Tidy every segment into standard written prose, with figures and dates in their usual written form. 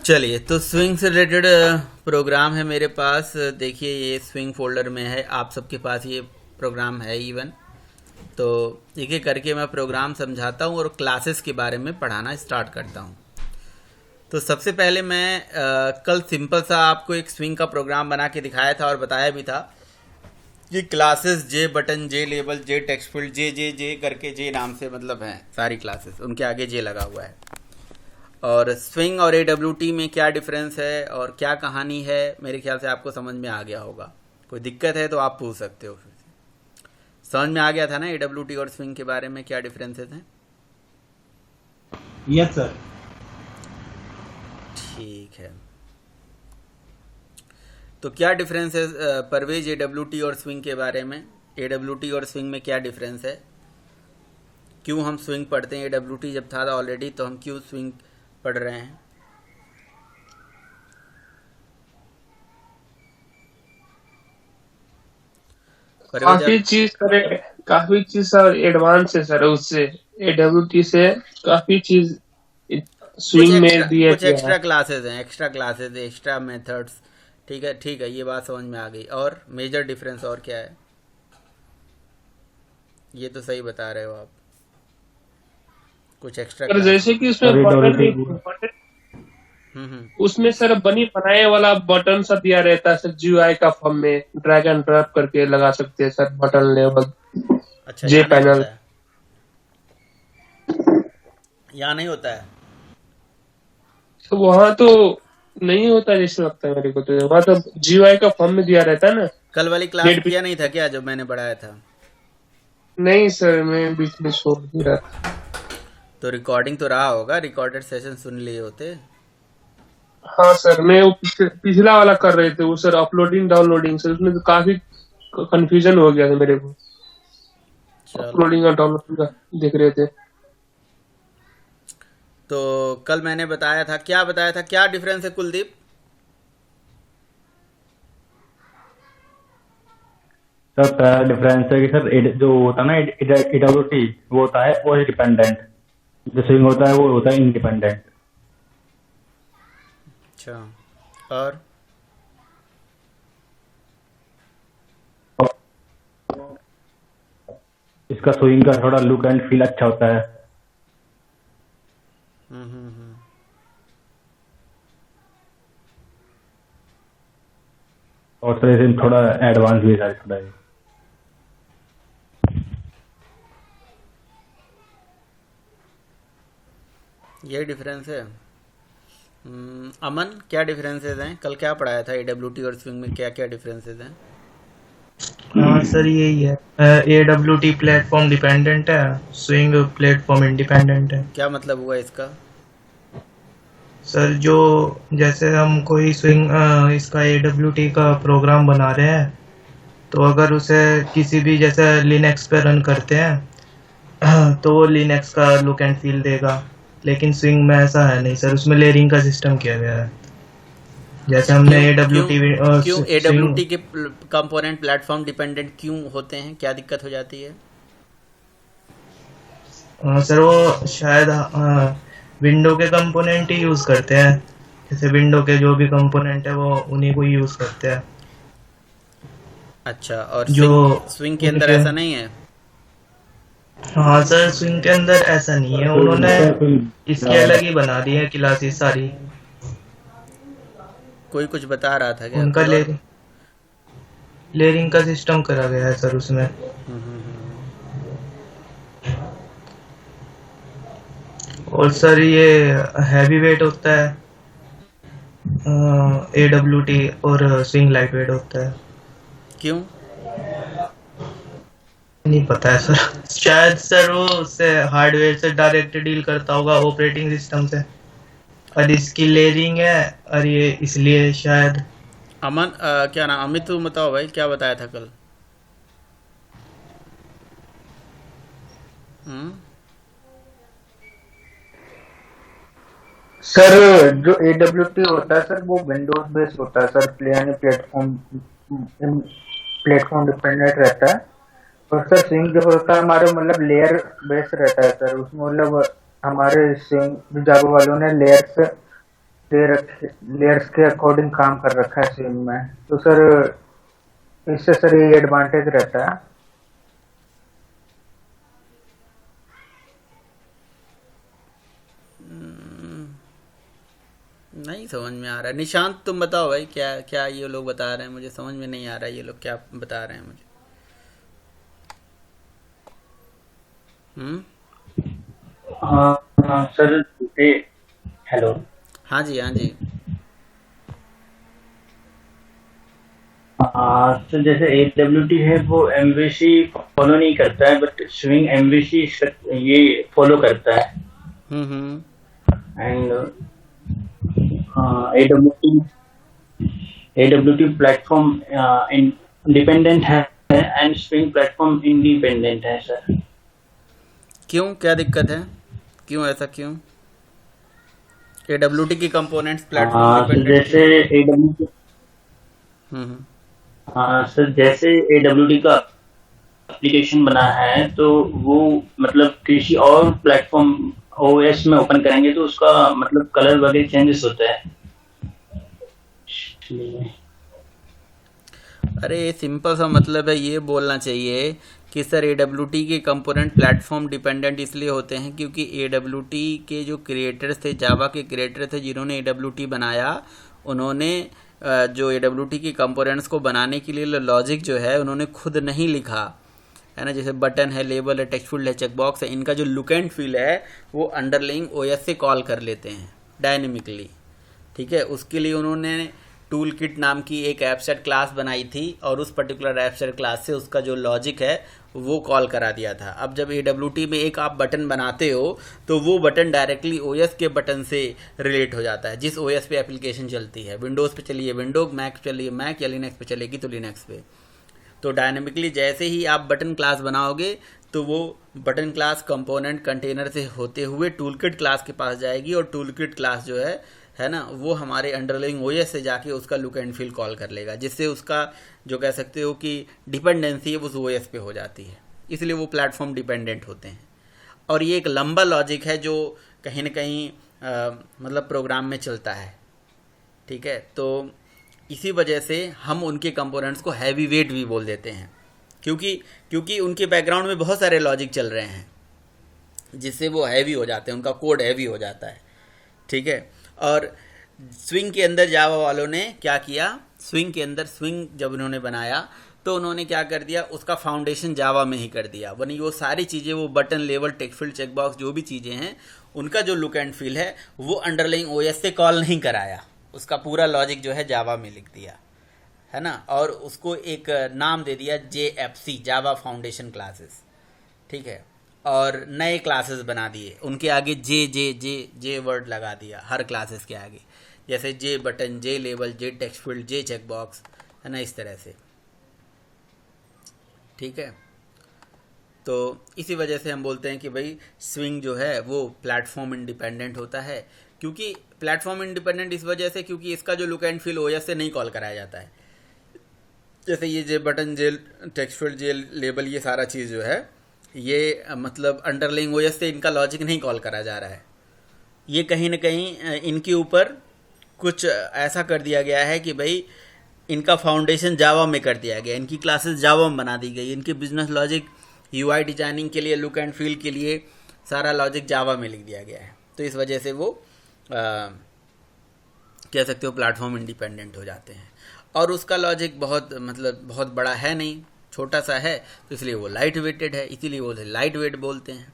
चलिए, तो स्विंग से रिलेटेड प्रोग्राम है मेरे पास। देखिए, ये स्विंग फोल्डर में है, आप सबके पास ये प्रोग्राम है इवन। तो एक एक करके मैं प्रोग्राम समझाता हूँ और क्लासेस के बारे में पढ़ाना स्टार्ट करता हूँ। तो सबसे पहले मैं कल सिंपल सा आपको एक स्विंग का प्रोग्राम बना के दिखाया था और बताया भी था कि क्लासेस जे बटन, जे लेबल, जे टेक्स्ट फील्ड, जे जे जे करके जे नाम से मतलब हैं सारी क्लासेस, उनके आगे जे लगा हुआ है। और स्विंग और AWT में क्या डिफरेंस है और क्या कहानी है, मेरे ख्याल से आपको समझ में आ गया होगा। कोई दिक्कत है तो आप पूछ सकते हो। फिर से समझ में आ गया था ना AWT और स्विंग के बारे में क्या डिफरेंसेस हैं? Yes sir. ठीक है। तो क्या डिफरेंस है परवेज AWT और स्विंग के बारे में? AWT और स्विंग में क्या डिफरेंस है? क्यों हम स्विंग पढ़ते हैं? AWT जब था ऑलरेडी, तो हम क्यों स्विंग पढ़ रहे हैं? परवेज काफी चीज सर, काफी चीज सर एडवांस है सर, उससे एडब्ल्यूटी से काफी चीज स्विंग में दिया कुछ गया है। एक्स्ट्रा क्लासेस हैं, एक्स्ट्रा क्लासेस, एक्स्ट्रा मेथड्स। ठीक है, ठीक है, ये बात समझ में आ गई। और मेजर डिफरेंस और क्या है? ये तो सही बता रहे हो आप, कुछ एक्स्ट्रा सर क्लास। जैसे कि उसमें बटन नहीं, बटन हम्म। उसमें सर बनी बनाए वाला बटन सा दिया रहता है सर, जीयूआई का फॉर्म में ड्रैग एंड ड्रॉप करके लगा सकते हैं सर बटन लेवल अच्छा, जे यहाँ नहीं पैनल। होता है? यहाँ नहीं होता है? तो वहां तो नहीं होता जैसे लगता है मेरे को, तो वहां तो जीयूआई का फॉर्म में दिया रहता है ना। कल वाली क्लास नेट भी किया नहीं था क्या जो मैंने पढ़ाया था? नहीं सर, मैं बीच में छोड़ दिया था। तो रिकॉर्डिंग तो रहा होगा, रिकॉर्डेड सेशन सुन लिए होते। हाँ सर, मैं वो पिछला वाला कर रहे थे वो सर, अपलोडिंग डाउनलोडिंग सर, उसमें तो काफी कंफ्यूजन हो गया था मेरे को। चलो, अपलोडिंग और डाउनलोडिंग का देख रहे थे। तो कल मैंने बताया था, क्या बताया था, क्या डिफरेंस है कुलदीप? सर पहला डिफरेंस है कि सर जो होता है ना AWT, वो होता है वो डिपेंडेंट। जो स्विंग होता है वो होता है इंडिपेंडेंट। अच्छा, और इसका स्विंग का थोड़ा लुक एंड फील अच्छा होता है। हम्म। और सर इसमें थोड़ा एडवांस भी है थोड़ा ये। ये डिफरेंस है। अमन, क्या डिफरेंसेस हैं? कल क्या पढ़ाया था AWT और स्विंग में, क्या क्या डिफरेंसेस हैं? हाँ सर, यही है। AWT प्लेटफॉर्म डिपेंडेंट है, स्विंग प्लेटफॉर्म इंडिपेंडेंट है। क्या मतलब हुआ इसका? सर जो जैसे हम कोई स्विंग इसका AWT का प्रोग्राम बना रहे हैं, तो अगर उसे किसी भी जैसे लिनक्स पे रन करते हैं तो वो लिनक्स का लुक एंड फील देगा। लेकिन स्विंग में ऐसा है नहीं सर, उसमें लेयरिंग का सिस्टम किया गया है। जैसे अच्छा, हमने क्यों क्यों AWT क्यों स्विंग, AWT के कंपोनेंट प्लेटफॉर्म डिपेंडेंट क्यों होते हैं? क्या दिक्कत हो जाती है? सर वो शायद विंडो के कंपोनेंट ही यूज करते हैं। जैसे विंडो के जो भी कंपोनेंट है वो उन्हीं को यूज करते हैं। अच्छा, और जो स्विंग स्विंग के अंदर उनके, ऐसा नहीं है? हाँ सर, स्विंग के अंदर ऐसा नहीं है, उन्होंने इसके अलग ही बना दी है क्लासेस सारी। कोई कुछ बता रहा था क्या, उनका कोई और? लेयरिंग का सिस्टम करा गया है सर उसमें। हम्म। और सर ये हैवी वेट होता है AWT, और स्विंग लाइट वेट होता है। क्यों? नहीं पता है सर, शायद सर वो उससे हार्डवेयर से डायरेक्ट डील करता होगा, ऑपरेटिंग सिस्टम से। और इसकी लेयरिंग है, और ये इसलिए शायद। अमन, क्या नाम, अमित, तुम बताओ भाई, क्या बताया था कल? हम्म। सर जो AWT होता है सर, वो विंडोज बेस्ड होता है सर, यानी प्लेटफॉर्म प्लेटफॉर्म डिपेंडेंट रहता है। और सर स्विंग जो होता है हमारे मतलब लेयर बेस्ड रहता है सर, उसमें मतलब हमारे स्विंग जावा वालों ने लेयर्स के अकॉर्डिंग काम कर रखा है स्विंग में, तो सर इससे सर ये एडवांटेज रहता है। नहीं समझ में आ रहा है। निशांत तुम बताओ भाई, क्या क्या ये लोग बता रहे हैं, मुझे समझ में नहीं आ रहा है ये लोग क्या बता रहे हैं मुझे। हम्म। हाँ सर, हेलो। हाँ जी, हाँ जी। सर जैसे AWT है वो MVC फॉलो नहीं करता है, बट स्विंग MVC ये फॉलो करता है। हम्म। एंड AWT प्लेटफॉर्म इंडिपेंडेंट है एंड स्विंग प्लेटफॉर्म इंडिपेंडेंट है सर। क्यों, क्या दिक्कत है, क्यों ऐसा, क्यों AWT की कंपोनेंट्स प्लेटफॉर्म सर डिपेंडेंट जैसे AWT हम्म। सर जैसे AWT का एप्लीकेशन बना है तो वो मतलब किसी और प्लेटफॉर्म OS में ओपन करेंगे तो उसका मतलब कलर वगैरह चेंजेस होता है, इसलिए। अरे सिंपल सा मतलब है, ये बोलना चाहिए कि सर AWT के कंपोनेंट प्लेटफॉर्म डिपेंडेंट इसलिए होते हैं क्योंकि AWT के जो क्रिएटर्स थे, जावा के क्रिएटर थे जिन्होंने AWT बनाया, उन्होंने जो AWT के कंपोनेंट्स को बनाने के लिए लॉजिक जो है उन्होंने खुद नहीं लिखा है ना। जैसे बटन है, लेबल है, टेक्स्ट फील्ड है, चेकबॉक्स है, इनका जो लुक एंड फील है वो अंडरलाइंग OS से कॉल कर लेते हैं डायनेमिकली। ठीक है, उसके लिए उन्होंने टूल किट नाम की एक एब्स्ट्रैक्ट क्लास बनाई थी और उस पर्टिकुलर एब्स्ट्रैक्ट क्लास से उसका जो लॉजिक है वो कॉल करा दिया था। अब जब AWT में एक आप बटन बनाते हो तो वो बटन डायरेक्टली OS के बटन से रिलेट हो जाता है, जिस OS पे एप्लीकेशन चलती है। विंडोज़ पे चलिए विंडोज, मैक पे चलिए मैक, या लिनक्स पे चलेगी तो लिनक्स पे। तो डायनेमिकली जैसे ही आप बटन क्लास बनाओगे तो वो बटन क्लास कंपोनेंट कंटेनर से होते हुए टूलकिट क्लास के पास जाएगी और टूलकिट क्लास जो है ना, वो हमारे अंडरलाइंग OS से जाके उसका लुक एंड फील कॉल कर लेगा, जिससे उसका जो कह सकते हो कि डिपेंडेंसी है उस OS पे हो जाती है। इसलिए वो प्लेटफॉर्म डिपेंडेंट होते हैं। और ये एक लंबा लॉजिक है जो कहीं ना कहीं मतलब प्रोग्राम में चलता है। ठीक है, तो इसी वजह से हम उनके कंपोनेंट्स को हैवी वेट भी बोल देते हैं, क्योंकि उनके बैकग्राउंड में बहुत सारे लॉजिक चल रहे हैं जिससे वो हैवी हो जाते हैं, उनका कोड हैवी हो जाता है। ठीक है, और स्विंग के अंदर जावा वालों ने क्या किया, स्विंग के अंदर स्विंग जब उन्होंने बनाया तो उन्होंने क्या कर दिया, उसका फाउंडेशन जावा में ही कर दिया। वनी वो सारी चीज़ें, वो button, level, text field, checkbox, जो भी चीज़ें हैं उनका जो लुक एंड फील है वो अंडरलाइंग OS से कॉल नहीं कराया, उसका पूरा लॉजिक जो है जावा में लिख दिया, है ना। और उसको एक नाम दे दिया JFC, जावा फाउंडेशन क्लासेस। ठीक है, और नए क्लासेस बना दिए, उनके आगे जे वर्ड लगा दिया हर क्लासेस के आगे, जैसे जे बटन, जे लेबल, जे टेक्स्ट फील्ड, जे चेकबॉक्स, है ना, इस तरह से। ठीक है, तो इसी वजह से हम बोलते हैं कि भाई स्विंग जो है वो प्लेटफॉर्म इंडिपेंडेंट होता है। क्योंकि प्लेटफॉर्म इंडिपेंडेंट इस वजह से क्योंकि इसका जो लुक एंड फील OS से नहीं कॉल कराया जाता है। जैसे ये जे बटन, जे टेक्स्ट फील्ड, जे लेबल, ये सारा चीज़ जो है ये मतलब अंडरलाइंग OS से इनका लॉजिक नहीं कॉल करा जा रहा है। ये कहीं ना कहीं इनके ऊपर कुछ ऐसा कर दिया गया है कि भाई इनका फाउंडेशन जावा में कर दिया गया, इनकी क्लासेस जावा में बना दी गई, इनके बिजनेस लॉजिक, UI डिजाइनिंग के लिए, लुक एंड फील के लिए सारा लॉजिक जावा में लिख दिया गया है। तो इस वजह से वो कह सकते हो प्लेटफॉर्म इंडिपेंडेंट हो जाते हैं। और उसका लॉजिक बहुत बड़ा है नहीं, छोटा सा है, तो इसलिए वो लाइट वेटेड है, इसीलिए वो लाइट वेट बोलते हैं।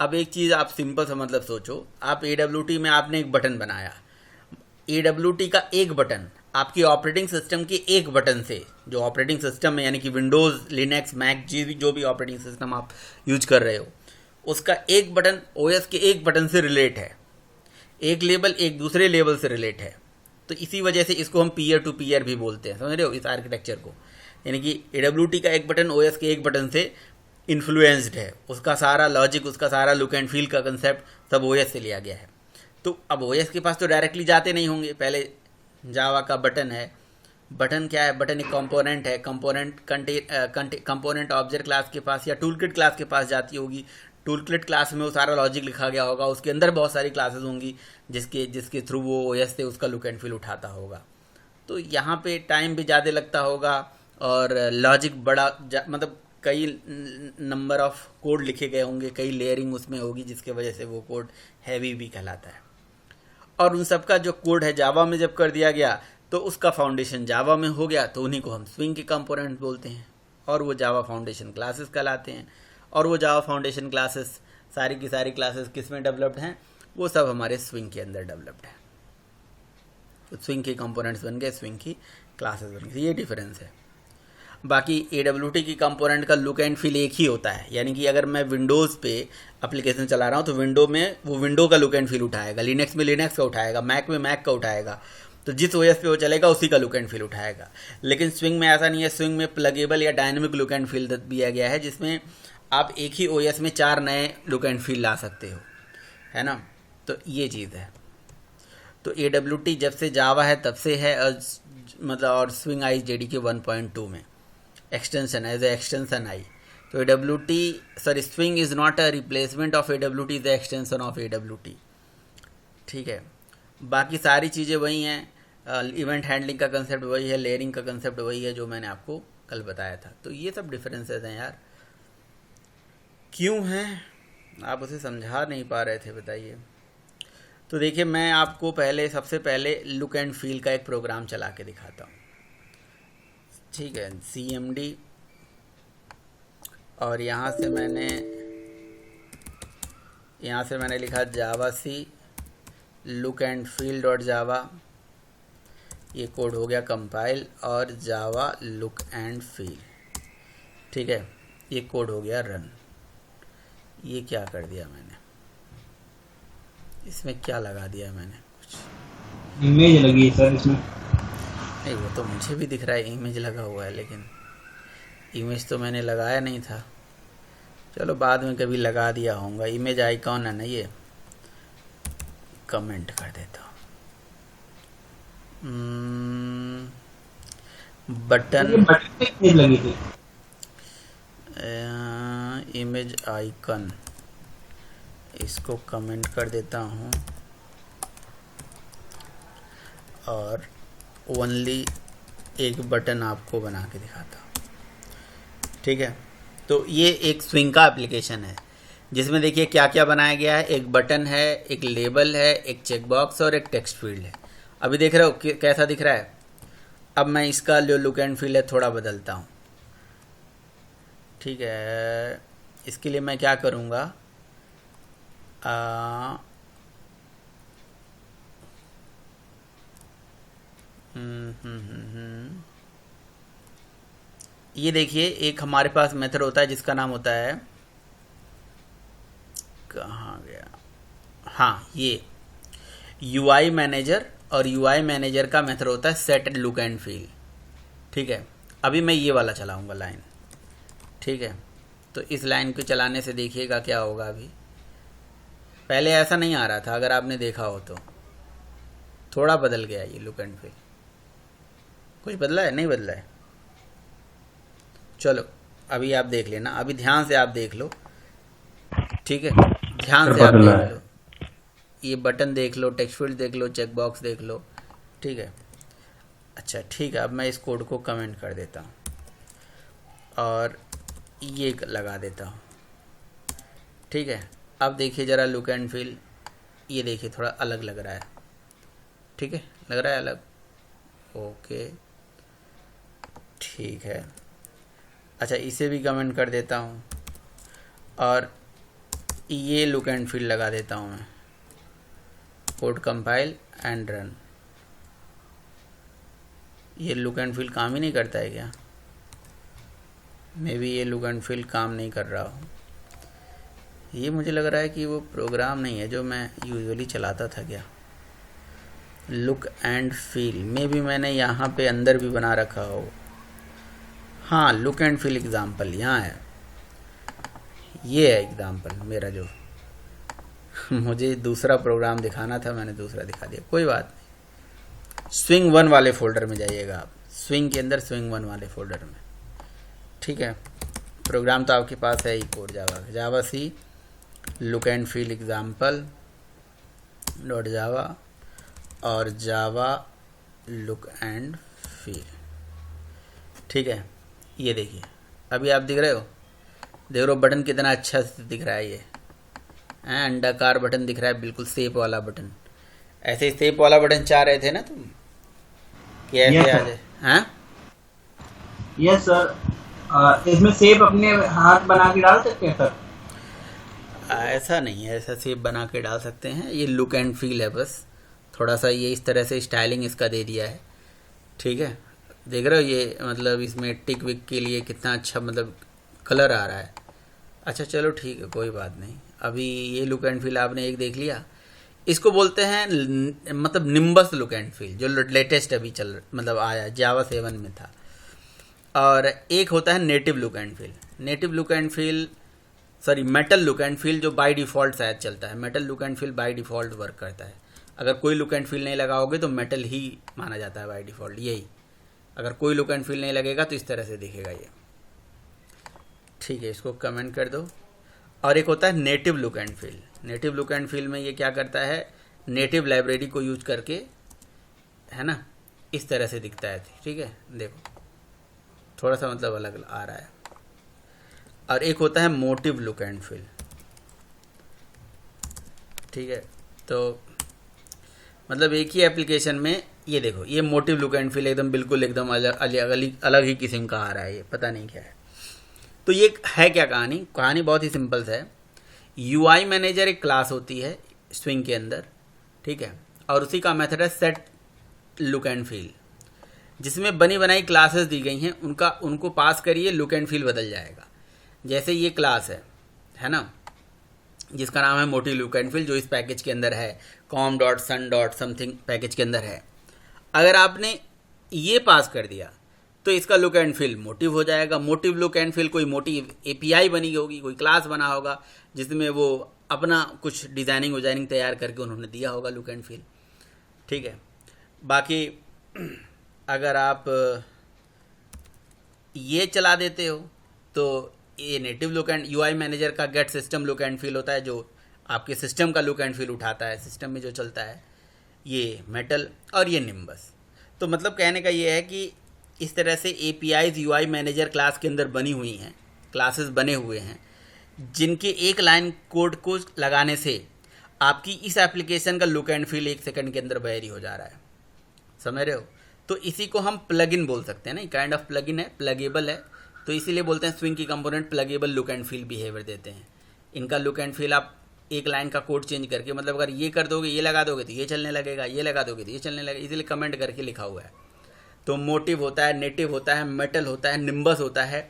अब एक चीज़ आप सिंपल सा मतलब सोचो, आप AWT में आपने एक बटन बनाया, AWT का एक बटन आपकी ऑपरेटिंग सिस्टम के एक बटन से, जो ऑपरेटिंग सिस्टम है यानी कि विंडोज़, लिनक्स, मैक, जो भी ऑपरेटिंग सिस्टम आप यूज कर रहे हो, उसका एक बटन OS के एक बटन से रिलेट है, एक लेबल एक दूसरे लेबल से रिलेट है। तो इसी वजह से इसको हम पीयर टू पीयर भी बोलते हैं, समझ रहे हो इस आर्किटेक्चर को। यानी कि AWT का एक बटन OS के एक बटन से इन्फ्लुएंस्ड है, उसका सारा लॉजिक, उसका सारा लुक एंड फील का कंसेप्ट सब OS से लिया गया है। तो अब OS के पास तो डायरेक्टली जाते नहीं होंगे, पहले जावा का बटन है, बटन क्या है, बटन एक कंपोनेंट है, कंपोनेंट ऑब्जेक्ट क्लास के पास या टूलकिट क्लास के पास जाती होगी, टूलकिट क्लास में वो सारा लॉजिक लिखा गया होगा, उसके अंदर बहुत सारी क्लासेस होंगी जिसके जिसके थ्रू वो ओएस से उसका लुक एंड फील उठाता होगा। तो यहाँ पे टाइम भी ज़्यादा लगता होगा और लॉजिक बड़ा मतलब कई नंबर ऑफ कोड लिखे गए होंगे, कई लेयरिंग उसमें होगी, जिसके वजह से वो कोड हैवी भी कहलाता है। और उन सब का जो कोड है जावा में जब कर दिया गया तो उसका फाउंडेशन जावा में हो गया, तो उन्हीं को हम स्विंग के कंपोनेंट बोलते हैं और वो जावा फाउंडेशन क्लासेस कहलाते हैं। और वो जावा फाउंडेशन क्लासेस सारी की सारी क्लासेस किस में डेवलप्ड हैं? वो सब हमारे स्विंग के अंदर डेवलप्ड है। तो स्विंग के कंपोनेंट्स बन गए, स्विंग की क्लासेस बन गई, ये डिफरेंस है। बाकी AWT की कंपोनेंट का लुक एंड फील एक ही होता है, यानी कि अगर मैं विंडोज़ पे एप्लीकेशन चला रहा हूँ तो विंडो में वो विंडो का लुक एंड फील उठाएगा, लिनक्स में लिनक्स का उठाएगा, मैक में मैक का उठाएगा, तो जिस ओएस पे वो चलेगा उसी का लुक एंड फील उठाएगा। लेकिन स्विंग में ऐसा नहीं है, स्विंग में प्लगेबल या डायनेमिक लुक एंड फील दिया गया है, जिसमें आप एक ही ओएस में 4 नए लुक एंड फील ला सकते हो, है ना। तो ये चीज़ है। तो AWT जब से जावा है तब से है, मतलब और स्विंग आई JDK 1.2 में एक्सटेंशन एज ए एक्सटेंशन आई। तो swing is not a replacement of AWT, is the extension of AWT। ठीक है, बाकी सारी चीज़ें वही हैं, इवेंट हैंडलिंग का कंसेप्ट वही है, लेयरिंग का कंसेप्ट वही है जो मैंने आपको कल बताया था। तो ये सब डिफरेंसेस हैं यार, क्यों हैं आप उसे समझा नहीं पा रहे थे, बताइए। तो देखिए, मैं आपको सबसे पहले लुक एंड फील का एक प्रोग्राम चला के दिखाता हूँ। ठीक है, CMD, और यहाँ से मैंने लिखा Java C look and feel dot Java, ये कोड हो गया कंपाइल, और जावा लुक एंड फील। ठीक है, ये कोड हो गया रन। ये क्या कर दिया मैंने, इसमें क्या लगा दिया मैंने, कुछ इमेज लगी है सर इसमें। नहीं, वो तो मुझे भी दिख रहा है इमेज लगा हुआ है, लेकिन इमेज तो मैंने लगाया नहीं था। चलो बाद में कभी लगा दिया होगा। इमेज आइकॉन है ना, ये कमेंट कर देता हूँ। बटन इमेज लगी थी, इमेज आइकन, इसको कमेंट कर देता हूँ और ओनली एक बटन आपको बना के दिखाता हूँ। ठीक है, तो ये एक स्विंग का एप्लीकेशन है जिसमें देखिए क्या क्या बनाया गया है। एक बटन है, एक लेबल है, एक चेकबॉक्स और एक टेक्स्ट फील्ड है। अभी देख रहे हो कैसा दिख रहा है। अब मैं इसका जो लुक एंड फील है थोड़ा बदलता हूँ। ठीक है, इसके लिए मैं क्या करूँगा, ये देखिए, एक हमारे पास मेथड होता है जिसका नाम होता है, कहाँ गया, हाँ, ये UI मैनेजर, और UI मैनेजर का मेथड होता है सेट लुक एंड फील। ठीक है, अभी मैं ये वाला चलाऊंगा लाइन। ठीक है, तो इस लाइन को चलाने से देखिएगा क्या होगा। अभी पहले ऐसा नहीं आ रहा था, अगर आपने देखा हो तो थोड़ा बदल गया ये लुक एंड फील। कुछ बदला है? नहीं बदला है। चलो अभी आप देख लेना, अभी ध्यान से आप देख लो। ठीक है, ध्यान से आप देख लो, ये बटन देख लो, टेक्स्ट फील्ड देख लो, चेक बॉक्स देख लो। ठीक है, अच्छा ठीक है, अब मैं इस कोड को कमेंट कर देता हूँ और ये लगा देता हूँ। ठीक है, अब देखिए ज़रा लुक एंड फील, ये देखिए थोड़ा अलग लग रहा है। ठीक है, लग रहा है अलग। ओके, ठीक है, अच्छा इसे भी कमेंट कर देता हूँ और ये लुक एंड फील लगा देता हूँ मैं। Code compile and run. ये लुक एंड फील काम ही नहीं करता है क्या? मे बी ये लुक एंड फील काम नहीं कर रहा हो। ये मुझे लग रहा है कि वो प्रोग्राम नहीं है जो मैं यूजुअली चलाता था क्या। Look and feel may be मैंने यहाँ पे अंदर भी बना रखा हो। हाँ, लुक एंड फील एग्जाम्पल यहाँ है, ये है एग्जाम्पल मेरा। जो मुझे दूसरा प्रोग्राम दिखाना था मैंने दूसरा दिखा दिया, कोई बात नहीं। स्विंग 1 वाले फोल्डर में जाइएगा आप, स्विंग के अंदर स्विंग 1 वाले फोल्डर में। ठीक है, प्रोग्राम तो आपके पास है ही, code Java C look and feel example dot Java और जावा लुक एंड फील। ठीक है, ये देखिए अभी आप दिख रहे हो, देख रहे हो बटन कितना अच्छा से दिख रहा है। ये अंडाकार बटन दिख रहा है, बिल्कुल सेप वाला बटन। ऐसे ही सेप वाला बटन चाह रहे थे ना तुम कि ऐसे Yes, आ sir. जाए। हाँ यस सर, इसमें सेब अपने हाथ बना के डाल सकते हैं सर? ऐसा नहीं है, ऐसा सेप बना के डाल सकते हैं। ये लुक एंड फील है, बस थोड़ा सा ये इस तरह से स्टाइलिंग इसका दे दिया है। ठीक है, देख रहे हो ये मतलब इसमें टिक विक के लिए कितना अच्छा मतलब कलर आ रहा है। अच्छा चलो ठीक है, कोई बात नहीं। अभी ये लुक एंड फील आपने एक देख लिया, इसको बोलते हैं मतलब निम्बस लुक एंड फील, जो लेटेस्ट अभी मतलब आया जावा 7 में था। और एक होता है native look and feel. Native look and feel sorry metal look and feel जो बाय डिफ़ॉल्ट शायद चलता है। Metal look and feel by default work करता है। अगर कोई लुक एंड फील नहीं लगाओगे तो मेटल ही माना जाता है बाय डिफ़ॉल्ट। यही अगर कोई लुक एंड फील नहीं लगेगा तो इस तरह से दिखेगा ये। ठीक है, इसको कमेंट कर दो। और एक होता है native look and feel. Native look and feel में ये क्या करता है, नेटिव लाइब्रेरी को यूज करके, है ना, इस तरह से दिखता है। ठीक है, देखो थोड़ा सा मतलब अलग आ रहा है। और एक होता है मोटिव लुक एंड फील। ठीक है, तो मतलब एक ही एप्लीकेशन में ये देखो, ये मोटिव लुक एंड फील एकदम बिल्कुल एकदम अलग ही किस्म का आ रहा है। ये पता नहीं क्या है। तो ये है क्या कहानी? कहानी बहुत ही सिंपल सा है। UI मैनेजर एक क्लास होती है स्विंग के अंदर, ठीक है, और उसी का मेथड है सेट लुक एंड फील, जिसमें बनी बनाई क्लासेस दी गई हैं, उनको पास करिए, लुक एंड फील बदल जाएगा। जैसे ये क्लास है ना, जिसका नाम है मोटिव लुक एंड फील, जो इस पैकेज के अंदर है, com.sun.something पैकेज के अंदर है। अगर आपने ये पास कर दिया तो इसका लुक एंड फील मोटिव हो जाएगा। मोटिव लुक एंड फील कोई मोटिव API बनी होगी, कोई क्लास बना होगा जिसमें वो अपना कुछ डिज़ाइनिंग तैयार करके उन्होंने दिया होगा लुक एंड फील। ठीक है, बाकी अगर आप ये चला देते हो तो ये native look and UI manager का get system look and feel होता है, जो आपके सिस्टम का लुक एंड फील उठाता है, सिस्टम में जो चलता है, ये मेटल और ये निम्बस। तो मतलब कहने का ये है कि इस तरह से APIs UI मैनेजर क्लास के अंदर बनी हुई हैं, क्लासेस बने हुए हैं, जिनके एक लाइन कोड को लगाने से आपकी इस एप्लीकेशन का लुक एंड फील 1 सेकंड के अंदर वेरी हो जा रहा है। समझ रहे हो? तो इसी को हम प्लगइन बोल सकते हैं ना, काइंड ऑफ प्लगइन है, प्लगेबल है, तो इसीलिए बोलते हैं स्विंग की component pluggable look and feel behaviour देते हैं। इनका लुक एंड फील आप एक लाइन का कोड चेंज करके, मतलब अगर ये कर दोगे, ये लगा दोगे तो ये चलने लगेगा, ये लगा दोगे तो ये चलने लगेगा, इसीलिए कमेंट करके लिखा हुआ है। तो मोटिव होता है, नेटिव होता है, मेटल होता है, निम्बस होता है।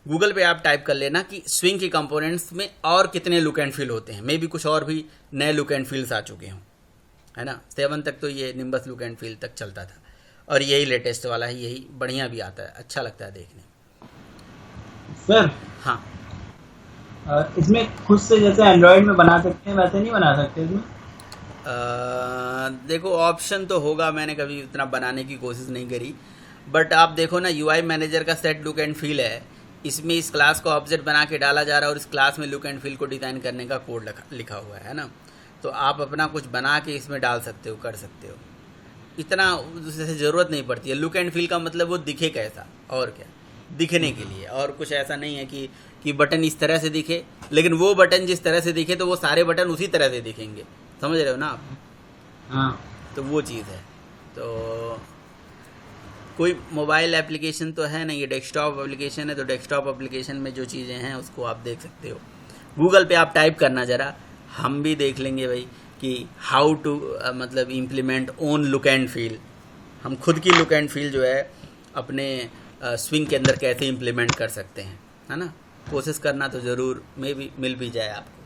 गूगल पे आप टाइप कर लेना कि स्विंग की कंपोनेंट्स में और कितने लुक एंड फील होते हैं, मे भी कुछ और भी नए लुक एंड फील्स आ चुके हों, है ना। 7 तक तो ये निम्बस लुक एंड फील तक चलता था, और यही लेटेस्ट वाला है, यही बढ़िया भी आता है, अच्छा लगता है देखने। सर हाँ, इसमें खुद से जैसे एंड्रॉयड में बना सकते हैं वैसे नहीं बना सकते इसमें? देखो ऑप्शन तो होगा, मैंने कभी उतना बनाने की कोशिश नहीं करी, बट आप देखो ना, UI मैनेजर का सेट लुक एंड फील है, इसमें इस क्लास को ऑब्जेक्ट बना के डाला जा रहा है और इस क्लास में लुक एंड फील को डिज़ाइन करने का कोड लिखा हुआ है ना। तो आप अपना कुछ बना के इसमें डाल सकते हो, कर सकते हो, इतना उससे ज़रूरत नहीं पड़ती है। लुक एंड फील का मतलब वो दिखे कैसा, और क्या, दिखने के लिए, और कुछ ऐसा नहीं है कि बटन इस तरह से दिखे, लेकिन वो बटन जिस तरह से दिखे तो वो सारे बटन उसी तरह से दिखेंगे, समझ रहे हो ना आप? हाँ, तो वो चीज़ है। तो कोई मोबाइल एप्लीकेशन तो है नहीं, ये डेस्कटॉप एप्लीकेशन है, तो डेस्कटॉप एप्लीकेशन में जो चीज़ें हैं उसको आप देख सकते हो। गूगल पे आप टाइप करना ज़रा, हम भी देख लेंगे भाई कि हाउ टू मतलब implement own look and feel. हम खुद की लुक एंड फील जो है अपने स्विंग के अंदर कैसे इम्प्लीमेंट कर सकते हैं, है ना। कोशिश करना तो ज़रूर, मे भी मिल भी जाए आपको,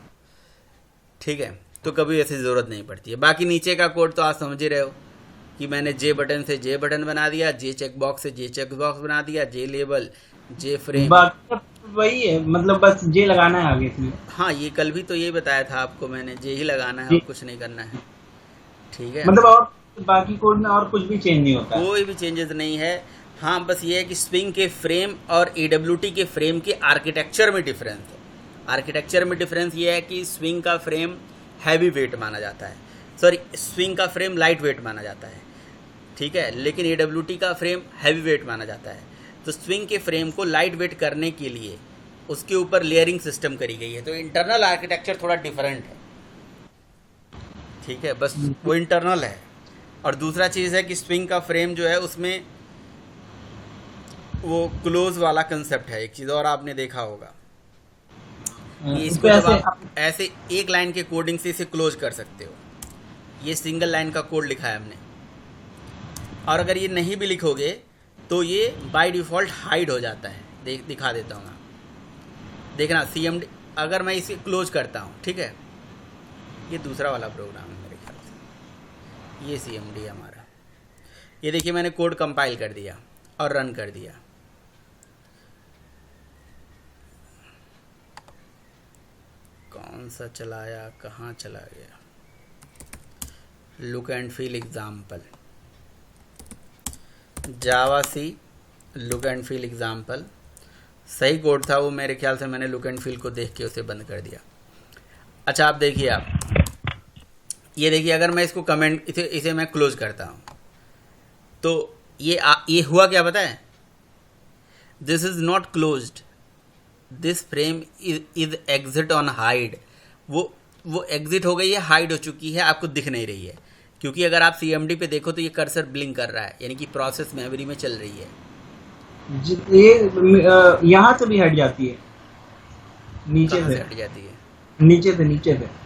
ठीक है। तो कभी ऐसी ज़रूरत नहीं पड़ती है। बाकी नीचे का कोड तो आप समझ ही रहे हो कि मैंने जे बटन से जे बटन बना दिया, जे चेक बॉक्स से जे चेक बॉक्स बना दिया, जे लेबल, जे फ्रेम, बाकी वही है, मतलब बस जे लगाना है आगे इसमें। हाँ, ये कल भी तो ये बताया था आपको मैंने, जे ही लगाना है और कुछ नहीं करना है, ठीक है। मतलब और बाकी कोड में और कुछ भी चेंज नहीं होता है? कोई भी चेंजेस नहीं है। हाँ, बस ये है कि स्विंग के फ्रेम और AWT के फ्रेम के आर्किटेक्चर में डिफरेंस है। आर्किटेक्चर में डिफरेंस ये है कि स्विंग का फ्रेम हैवी वेट माना जाता है, सॉरी स्विंग का फ्रेम लाइट वेट माना जाता है, ठीक है, लेकिन AWT का फ्रेम हैवी वेट माना जाता है। तो स्विंग के फ्रेम को लाइट वेट करने के लिए उसके ऊपर लेयरिंग सिस्टम करी गई है, तो इंटरनल आर्किटेक्चर थोड़ा डिफरेंट है, ठीक है, बस वो इंटरनल है। और दूसरा चीज़ है कि स्विंग का फ्रेम जो है उसमें वो क्लोज वाला कंसेप्ट है। एक चीज़ और आपने देखा होगा कि इसको जब आप ऐसे एक लाइन के कोडिंग से इसे क्लोज कर सकते हो, ये सिंगल लाइन का कोड लिखा है हमने, और अगर ये नहीं भी लिखोगे तो ये बाय डिफ़ॉल्ट हाइड हो जाता है। दिखा देता हूँ मैं, देखना CMD अगर मैं इसे क्लोज करता हूँ, ठीक है, ये दूसरा वाला प्रोग्राम है मेरे ख्याल से, ये CMD है हमारा। ये देखिए मैंने कोड कंपाइल कर दिया और रन कर दिया, कौन सा चलाया, कहाँ चला गया, look and feel example, Java C look and feel example, सही कोड था वो, मेरे ख्याल से मैंने लुक एंड फील को देख के उसे बंद कर दिया। अच्छा आप देखिए, आप ये देखिए, अगर मैं इसको कमेंट इसे मैं क्लोज करता हूँ तो ये हुआ क्या पता है, this is not closed, this frame is exit on hide, वो एग्जिट हो गई है, हाइड हो चुकी है, आपको दिख नहीं रही है, क्योंकि अगर आप CMD पे देखो तो ये कर्सर ब्लिंक कर रहा है, यानी कि प्रोसेस मेमोरी में चल रही है। ये यहाँ से भी हट जाती है, नीचे से हट जाती है, नीचे से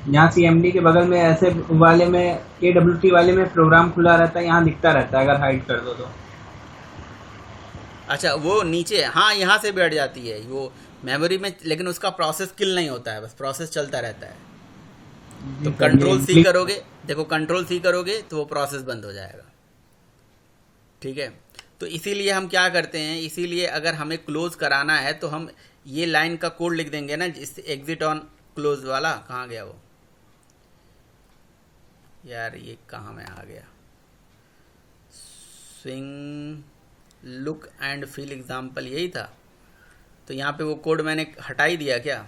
यहाँ CMD के बगल में ऐसे वाले में, AWT वाले में प्रोग्राम खुला रहता है, यहाँ दिखता रहता है अगर हाइड कर दो तो। अच्छा वो नीचे, हाँ यहाँ से भी हट जाती है वो मेमोरी में, लेकिन उसका प्रोसेस किल नहीं होता है, बस प्रोसेस चलता रहता है। तो कंट्रोल C करोगे, देखो कंट्रोल C करोगे तो वो प्रोसेस बंद हो जाएगा, ठीक है। तो इसीलिए हम क्या करते हैं, इसीलिए अगर हमें क्लोज कराना है तो हम ये लाइन का कोड लिख देंगे ना, जिससे एग्जिट ऑन क्लोज वाला, कहाँ गया वो यार, ये कहाँ में आ गया, swing look and feel example यही था। तो यहाँ पे वो कोड मैंने हटा ही दिया क्या,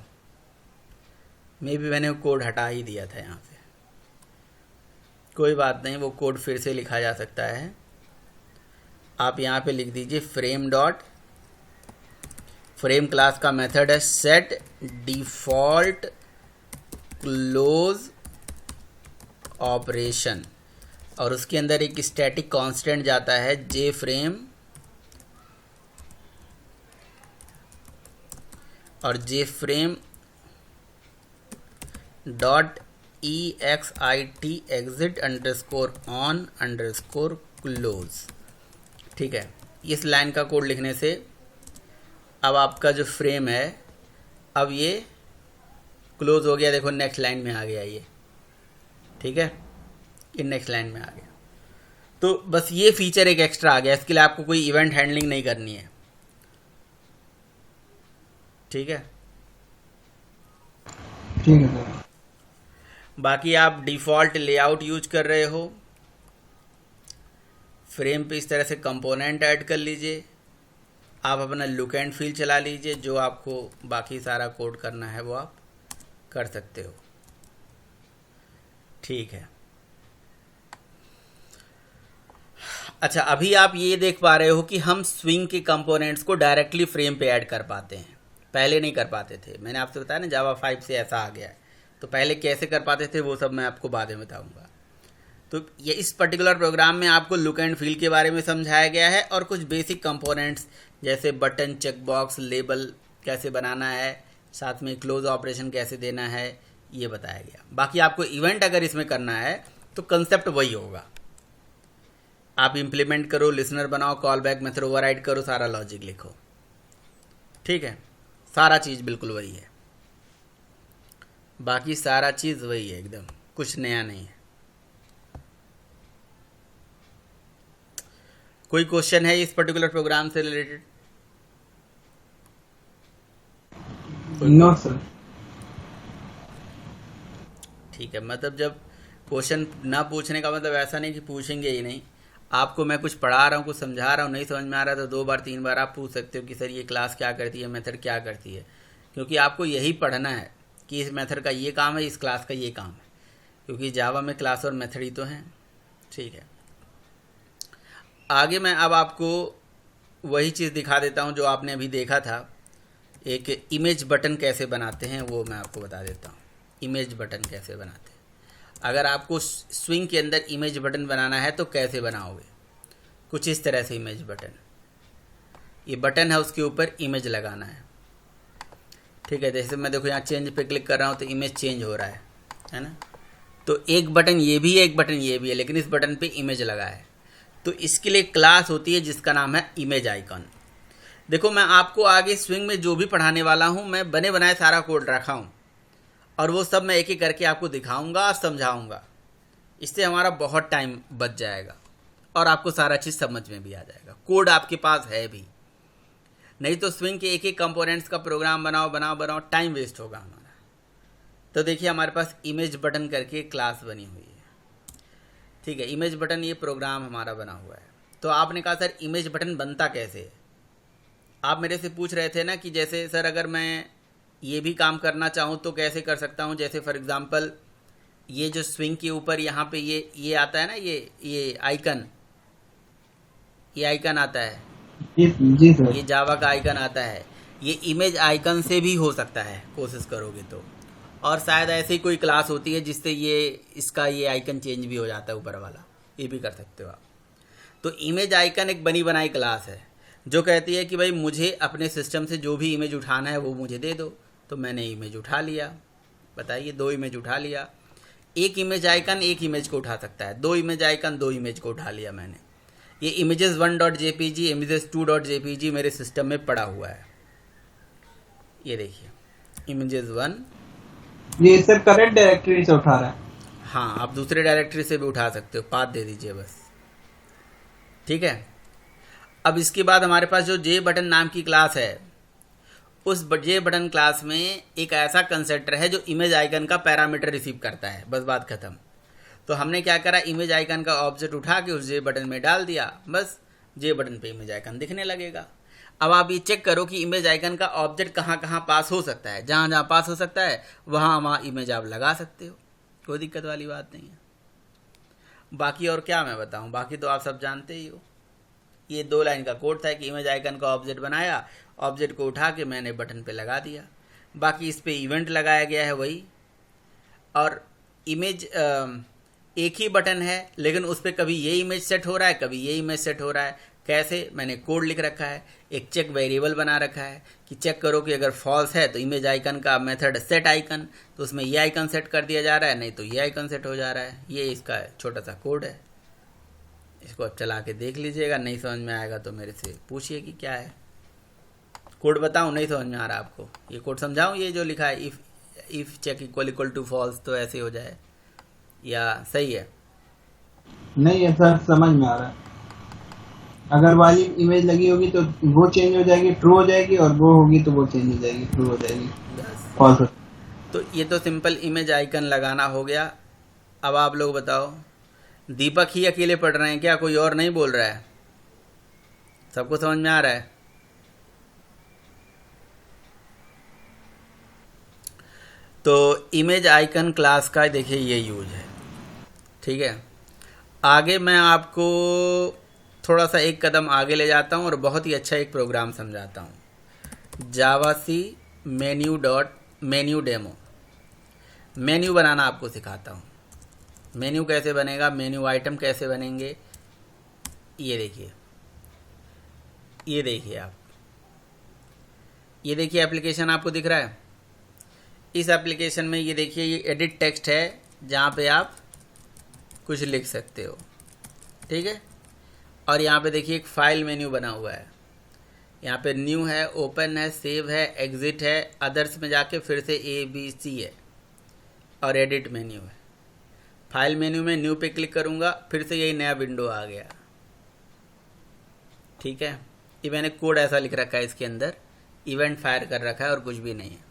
मे भी मैंने वो कोड हटा ही दिया था यहाँ से, कोई बात नहीं, वो कोड फिर से लिखा जा सकता है। आप यहाँ पे लिख दीजिए फ्रेम क्लास का मेथड है सेट डिफॉल्ट क्लोज ऑपरेशन, और उसके अंदर एक स्टैटिक कांस्टेंट जाता है जे फ्रेम, और J frame dot EXIT exit underscore on underscore close, ठीक है। इस लाइन का कोड लिखने से अब आपका जो फ्रेम है अब ये क्लोज हो गया, देखो नेक्स्ट लाइन में आ गया ये, ठीक है, ये नेक्स्ट लाइन में आ गया। तो बस ये फीचर एक एक्स्ट्रा आ गया, इसके लिए आपको कोई इवेंट हैंडलिंग नहीं करनी है, ठीक है। ठीक है सर। बाकी आप डिफ़ॉल्ट लेआउट यूज कर रहे हो, फ्रेम पे इस तरह से कंपोनेंट ऐड कर लीजिए, आप अपना लुक एंड फील चला लीजिए, जो आपको बाकी सारा कोड करना है वो आप कर सकते हो, ठीक है। अच्छा अभी आप ये देख पा रहे हो कि हम स्विंग के कंपोनेंट्स को डायरेक्टली फ्रेम पे ऐड कर पाते हैं, पहले नहीं कर पाते थे। मैंने आपसे बताया ना जावा 5 से ऐसा आ गया है, तो पहले कैसे कर पाते थे वो सब मैं आपको बाद में बताऊंगा। तो ये इस पर्टिकुलर प्रोग्राम में आपको लुक एंड फील के बारे में समझाया गया है, और कुछ बेसिक कंपोनेंट्स जैसे बटन, चेक बॉक्स, लेबल कैसे बनाना है, साथ में क्लोज ऑपरेशन कैसे देना है, ये बताया गया। बाकी आपको इवेंट अगर इसमें करना है तो कंसेप्ट वही होगा, आप इम्प्लीमेंट करो, लिसनर बनाओ, कॉल बैक मेथड ओवरराइड करो, सारा लॉजिक लिखो, ठीक है। सारा चीज़ बिल्कुल वही है, बाकी सारा चीज़ वही है, एकदम कुछ नया नहीं है। कोई क्वेश्चन है इस पर्टिकुलर प्रोग्राम से रिलेटेड? No sir. ठीक है, मतलब जब क्वेश्चन ना पूछने का मतलब ऐसा नहीं कि पूछेंगे ही नहीं, आपको मैं कुछ पढ़ा रहा हूँ, कुछ समझा रहा हूँ, नहीं समझ में आ रहा तो 2 बार 3 बार आप पूछ सकते हो कि सर ये क्लास क्या करती है, मेथड क्या करती है, क्योंकि आपको यही पढ़ना है कि इस मेथड का ये काम है, इस क्लास का ये काम है, क्योंकि जावा में क्लास और मेथड ही तो हैं। ठीक है, आगे मैं अब आपको वही चीज़ दिखा देता हूँ जो आपने अभी देखा था। एक इमेज बटन कैसे बनाते हैं वो मैं आपको बता देता हूँ। इमेज बटन कैसे बनाते हैं, अगर आपको स्विंग के अंदर इमेज बटन बनाना है तो कैसे बनाओगे? कुछ इस तरह से इमेज बटन, ये बटन है, उसके ऊपर इमेज लगाना है। ठीक है, जैसे मैं देखो यहाँ चेंज पे क्लिक कर रहा हूँ तो इमेज चेंज हो रहा है ना। तो एक बटन ये भी है, एक बटन ये भी है, लेकिन इस बटन पे इमेज लगा है। तो इसके लिए क्लास होती है जिसका नाम है इमेज आइकन। देखो मैं आपको आगे स्विंग में जो भी पढ़ाने वाला हूँ, मैं बने बनाए सारा कोड रखा हूँ और वो सब मैं एक एक करके आपको दिखाऊंगा और समझाऊंगा। इससे हमारा बहुत टाइम बच जाएगा और आपको सारा चीज़ समझ में भी आ जाएगा। कोड आपके पास है भी, नहीं तो स्विंग के एक एक कंपोनेंट्स का प्रोग्राम बनाओ, टाइम वेस्ट होगा हमारा। तो देखिए हमारे पास इमेज बटन करके क्लास बनी हुई है। ठीक है, इमेज बटन ये प्रोग्राम हमारा बना हुआ है। तो आपने कहा सर इमेज बटन बनता कैसे है? आप मेरे से पूछ रहे थे ना कि जैसे सर अगर मैं ये भी काम करना चाहूँ तो कैसे कर सकता हूँ। जैसे फॉर एग्जांपल ये जो स्विंग के ऊपर यहाँ पे ये आता है ना, ये आइकन, ये आइकन आता है, जी सर। ये जावा का आइकन आता है। ये इमेज आइकन से भी हो सकता है, कोशिश करोगे तो। और शायद ऐसी कोई क्लास होती है जिससे ये आइकन चेंज भी हो जाता है ऊपर वाला, ये भी कर सकते हो आप। तो इमेज आइकन एक बनी बनाई क्लास है जो कहती है कि भाई मुझे अपने सिस्टम से जो भी इमेज उठाना है वो मुझे दे दो। तो मैंने इमेज उठा लिया, बताइए 2 इमेज उठा लिया। एक इमेज आइकन एक इमेज को उठा सकता है, 2 इमेज आइकन 2 इमेज को उठा लिया मैंने। ये images 1.jpg images 2.jpg मेरे सिस्टम में पड़ा हुआ है। ये देखिए images 1, ये सर करेंट डायरेक्टरी से उठा रहा है। हाँ आप दूसरे डायरेक्टरी से भी उठा सकते हो, पाथ दे दीजिए बस। ठीक है, अब इसके बाद हमारे पास जो जे बटन नाम की क्लास है, उस जे बटन क्लास में एक ऐसा कंस्ट्रक्टर है जो इमेज आइकन का पैरामीटर रिसीव करता है। बस बात खत्म। तो हमने क्या करा, इमेज आइकन का ऑब्जेक्ट उठा के उस जे बटन में डाल दिया, बस जे बटन पे इमेज आइकन दिखने लगेगा। अब आप ये चेक करो कि इमेज आइकन का ऑब्जेक्ट कहाँ कहाँ पास हो सकता है। जहाँ जहाँ पास हो सकता है वहाँ इमेज आप लगा सकते हो, कोई दिक्कत वाली बात नहीं है। बाकी और क्या मैं बताऊँ, बाकी तो आप सब जानते ही हो। ये 2 लाइन का कोड था कि इमेज आइकन का ऑब्जेक्ट बनाया, ऑब्जेक्ट को उठा के मैंने बटन पे लगा दिया। बाकी इस पे इवेंट लगाया गया है वही। और इमेज एक ही बटन है लेकिन उस पर कभी ये इमेज सेट हो रहा है, कभी ये इमेज सेट हो रहा है। कैसे, मैंने कोड लिख रखा है, एक चेक वेरिएबल बना रखा है कि चेक करो कि अगर फॉल्स है तो इमेज आइकन का मेथड सेट आइकन, तो उसमें ये आइकन सेट कर दिया जा रहा है, नहीं तो ये आइकन सेट हो जा रहा है। ये इसका छोटा सा कोड है, इसको आप चला के देख लीजिएगा। नहीं समझ में आएगा तो मेरे से पूछिए कि क्या है। कोड बताऊँ, नहीं समझ में आ रहा आपको, ये कोड समझाऊँ? ये जो लिखा है if check equal to false, तो ऐसे हो जाए या सही है? नहीं है सर, समझ में आ रहा है। अगर वाली इमेज लगी होगी तो वो चेंज हो जाएगी, ट्रू हो जाएगी, और वो होगी तो वो चेंज हो जाएगी, ट्रू हो जाएगी, फॉल्स हो। तो ये तो सिंपल इमेज आइकन लगाना हो गया। अब आप लोग बताओ, दीपक ही अकेले पढ़ रहे हैं क्या, कोई और नहीं बोल रहा है? सबको समझ में आ रहा है? तो इमेज आइकन क्लास का देखिए ये यूज है। ठीक है, आगे मैं आपको थोड़ा सा एक कदम आगे ले जाता हूँ और बहुत ही अच्छा एक प्रोग्राम समझाता हूँ। जावासी मेन्यू डेमो, मेन्यू बनाना आपको सिखाता हूँ। मेन्यू कैसे बनेगा, मेन्यू आइटम कैसे बनेंगे, ये देखिए। ये देखिए आप, ये देखिए एप्लीकेशन आपको दिख रहा है। इस एप्लीकेशन में ये देखिए, ये एडिट टेक्स्ट है जहाँ पे आप कुछ लिख सकते हो। ठीक है, और यहाँ पे देखिए एक फाइल मेन्यू बना हुआ है। यहाँ पे न्यू है, ओपन है, सेव है, एग्जिट है, अदर्स में जाके फिर से ABC है और एडिट मेन्यू है। फाइल मेन्यू में न्यू पे क्लिक करूँगा, फिर से यही नया विंडो आ गया। ठीक है, ये मैंने कोड ऐसा लिख रखा है, इसके अंदर इवेंट फायर कर रखा है और कुछ भी नहीं है।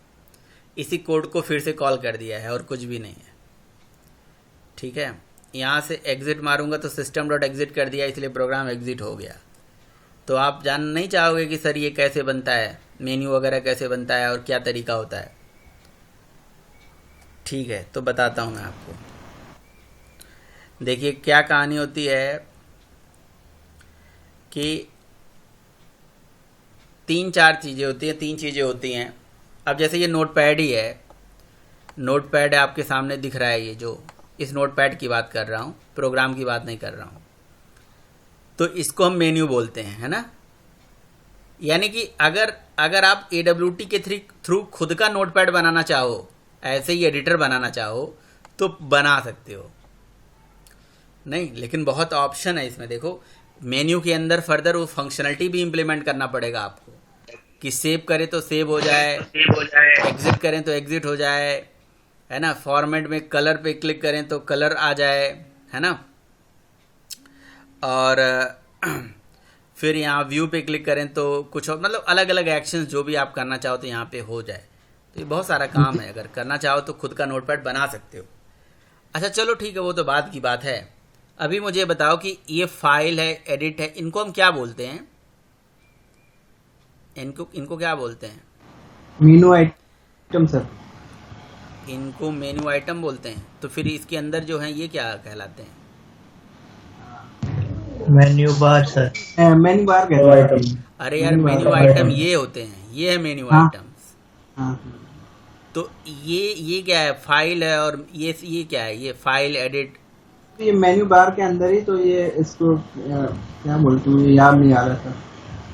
इसी कोड को फिर से कॉल कर दिया है और कुछ भी नहीं है। ठीक है, यहाँ से एग्ज़िट मारूंगा तो सिस्टम डॉट एग्ज़िट कर दिया, इसलिए प्रोग्राम एग्ज़िट हो गया। तो आप जान नहीं चाहोगे कि सर ये कैसे बनता है, मेन्यू वगैरह कैसे बनता है और क्या तरीका होता है। ठीक है, तो बताता हूँ मैं आपको। देखिए क्या कहानी होती है कि 3-4 चीज़ें होती हैं, 3 चीज़ें होती हैं। अब जैसे ये नोटपैड ही है, नोटपैड आपके सामने दिख रहा है, ये जो इस नोटपैड की बात कर रहा हूँ, प्रोग्राम की बात नहीं कर रहा हूँ। तो इसको हम मेन्यू बोलते हैं, है ना। यानी कि अगर आप AWT के थ्रू खुद का नोटपैड बनाना चाहो, ऐसे ही एडिटर बनाना चाहो तो बना सकते हो। नहीं, लेकिन बहुत ऑप्शन है इसमें। देखो मेन्यू के अंदर फर्दर वो फंक्शनलिटी भी इम्प्लीमेंट करना पड़ेगा आपको, कि सेव करें तो सेव हो जाए, एग्जिट करें तो एग्जिट हो जाए, है ना। फॉर्मेट में कलर पे क्लिक करें तो कलर आ जाए, है ना। और फिर यहाँ व्यू पे क्लिक करें तो कुछ और, मतलब अलग अलग एक्शंस जो भी आप करना चाहो तो यहाँ पे हो जाए। तो ये बहुत सारा काम है, अगर करना चाहो तो खुद का नोटपैड बना सकते हो। अच्छा चलो ठीक है, वो तो बाद की बात है। अभी मुझे बताओ कि ये फाइल है, एडिट है, इनको हम क्या बोलते हैं? इनको क्या बोलते हैं? Menu item sir. इनको मेन्यू आइटम बोलते हैं। तो फिर इसके अंदर जो है ये क्या कहलाते हैं? Menu bar sir. Menu bar कहते हैं। अरे यार मेन्यू आइटम ये होते हैं, ये है मेन्यू हाँ। आइटम्स। हाँ तो ये क्या है? फाइल है, और ये क्या है? ये फाइल एडिट। ये मेन्यू बार के अंदर ही तो ये इसको क्या बोलते हैं, याद नहीं आ रहा था।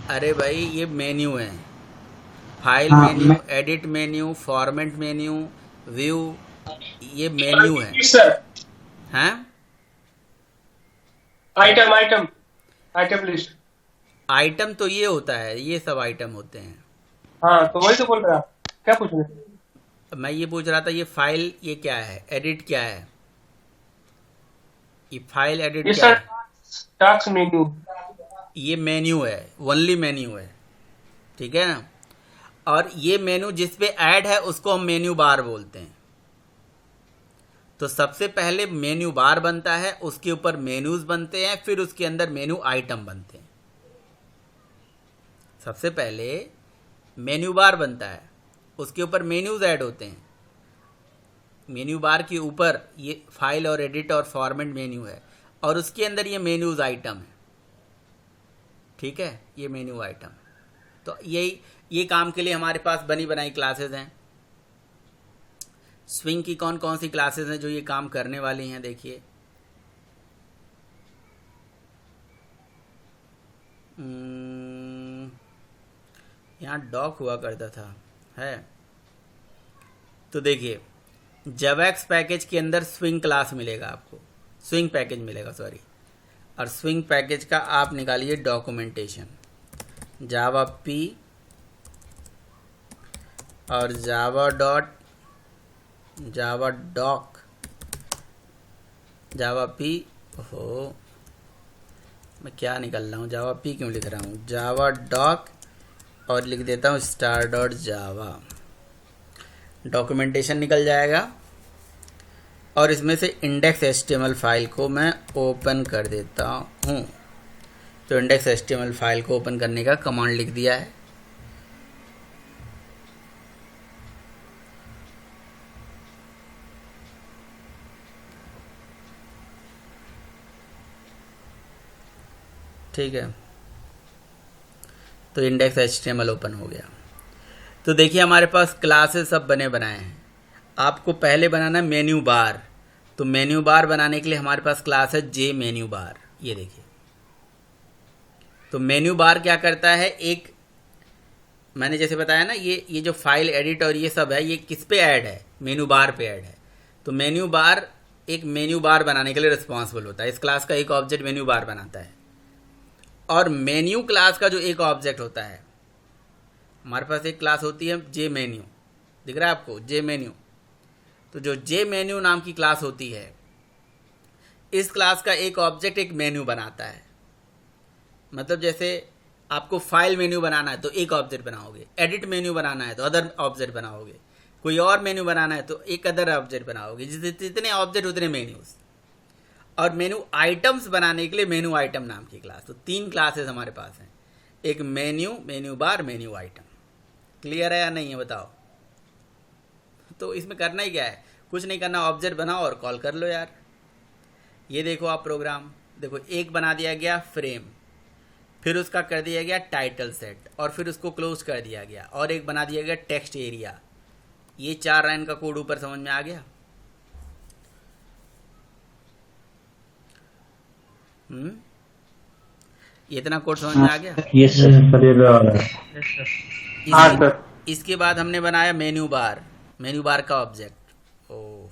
अरे भाई ये मेन्यू है, फाइल हाँ, menu, edit menu, format menu, view, ये मेन्यू है। सर हैं? Item list. आइटम तो ये होता है, ये सब आइटम होते हैं। हाँ तो वही तो बोल रहा, क्या पूछ रहे? मैं ये पूछ रहा था ये फाइल, ये क्या है? एडिट क्या है? ये फाइल एडिट ये क्या सर है? Task menu. ये मेन्यू है, ओनली मेन्यू है, ठीक है ना। और ये मेन्यू जिस पे ऐड है उसको हम मेन्यू बार बोलते हैं। तो सबसे पहले मेन्यू बार बनता है, उसके ऊपर मेन्यूज बनते हैं, फिर उसके अंदर मेन्यू आइटम बनते हैं। सबसे पहले मेन्यू बार बनता है, उसके ऊपर मेन्यूज ऐड होते हैं। मेन्यू बार के ऊपर ये फाइल और एडिट और फॉर्मेट मेन्यू है, और उसके अंदर ये मेन्यूज आइटम है, ठीक है। ये मेन्यू आइटम। तो ये काम के लिए हमारे पास बनी बनाई क्लासेस हैं। स्विंग की कौन कौन सी क्लासेस हैं जो ये काम करने वाली हैं? देखिए यहाँ डॉक हुआ करता था, है। तो देखिए जावाक्स पैकेज के अंदर स्विंग क्लास मिलेगा आपको, स्विंग पैकेज मिलेगा, सॉरी। और स्विंग पैकेज का आप निकालिए डॉक्यूमेंटेशन, जावा पी और जावा डॉक, जावा पी, हो मैं क्या निकल रहा हूँ, जावा पी क्यों लिख रहा हूँ, जावा डॉक, और लिख देता हूँ स्टार डॉट जावा। डॉक्यूमेंटेशन निकल जाएगा, और इसमें से इंडेक्स HTML फाइल को मैं ओपन कर देता हूँ। तो इंडेक्स HTML फाइल को ओपन करने का कमांड लिख दिया है। ठीक है, तो इंडेक्स HTML ओपन हो गया। तो देखिए हमारे पास क्लासेस सब बने बनाए हैं। आपको पहले बनाना है मेन्यू बार। तो मेन्यू बार बनाने के लिए हमारे पास क्लास है जे मेन्यू बार। ये देखिए, तो मेन्यू बार क्या करता है, एक मैंने जैसे बताया ना, ये जो फाइल एडिट और ये सब है, ये किस पे ऐड है? मेन्यू बार पे ऐड है। तो मेन्यू बार एक मेन्यू बार बनाने के लिए रिस्पॉन्सिबल होता है। इस क्लास का एक ऑब्जेक्ट मेन्यू बार बनाता है। और मेन्यू क्लास का जो एक ऑब्जेक्ट होता है, हमारे पास एक क्लास होती है जे मेन्यू, दिख रहा है आपको, जे मेन्यू। तो जो जे मेन्यू नाम की क्लास होती है, इस क्लास का एक ऑब्जेक्ट एक मेन्यू बनाता है। मतलब जैसे आपको फाइल मेन्यू बनाना है तो एक ऑब्जेक्ट बनाओगे, एडिट मेन्यू बनाना है तो अदर ऑब्जेक्ट बनाओगे, कोई और मेन्यू बनाना है तो एक अदर ऑब्जेक्ट बनाओगे। जितने ऑब्जेक्ट उतने मेन्यूज। और मेन्यू आइटम्स बनाने के लिए मेन्यू आइटम नाम की क्लास। तो 3 क्लासेस हमारे पास हैं, एक menu, menu bar, menu item. Clear है या नहीं है बताओ। तो इसमें करना ही क्या है, कुछ नहीं करना, ऑब्जेक्ट बनाओ और कॉल कर लो यार। ये देखो आप प्रोग्राम, देखो एक बना दिया गया फ्रेम, फिर उसका कर दिया गया टाइटल सेट, और फिर उसको क्लोज कर दिया गया, और एक बना दिया गया टेक्स्ट एरिया। ये 4 लाइन का कोड ऊपर समझ में आ गया। ये इतना कोड समझ में आ गया। Yes sir. हाँ सर। इसके बाद हमने बनाया मेन्यू बार, मेन्यू बार का ऑब्जेक्ट। ओह